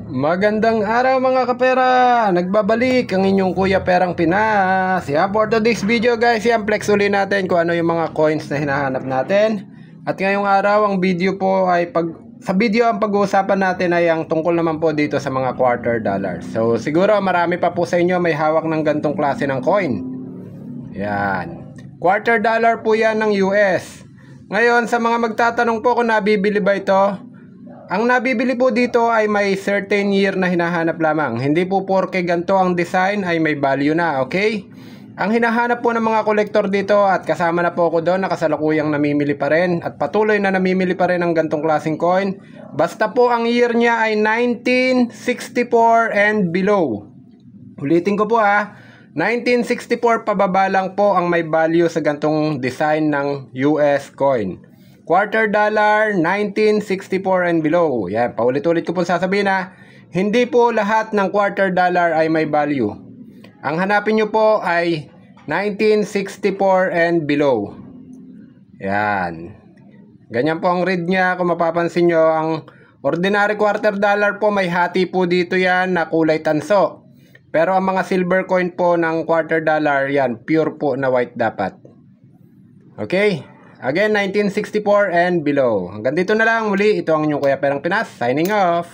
Magandang araw mga kapera! Nagbabalik ang inyong Kuya Perang Pinas. Yan, for today's video guys, yan, flex uli natin kung ano yung mga coins na hinahanap natin. At ngayong araw, ang video po ay sa video ang pag-uusapan natin ay ang tungkol naman po dito sa mga quarter dollars. So siguro marami pa po sa inyo may hawak ng gantong klase ng coin. Yan. Quarter dollar po yan ng US. Ngayon, sa mga magtatanong po kung nabibili ba ito, ang nabibili po dito ay may certain year na hinahanap lamang. Hindi po porke ganito ang design ay may value na, okay? Ang hinahanap po ng mga kolektor dito at kasama na po ako doon, nakasalukuyang namimili pa rin at patuloy na namimili pa rin ng gantong klaseng coin. Basta po ang year niya ay 1964 and below. Ulitin ko po 1964 pababa lang po ang may value sa gantong design ng US coin. Quarter dollar, 1964 and below. Yan, paulit-ulit ko po sasabihin hindi po lahat ng quarter dollar ay may value. Ang hanapin nyo po ay 1964 and below. Yan. Ganyan po ang read niya. Kung mapapansin nyo, ang ordinary quarter dollar po may hati po dito yan na kulay tanso. Pero ang mga silver coin po ng quarter dollar, yan, pure po na white dapat. Okay? Again, 1964 and below. Hanggang dito na lang muli. Ito ang inyong Kuya Perang Pinas. Signing off.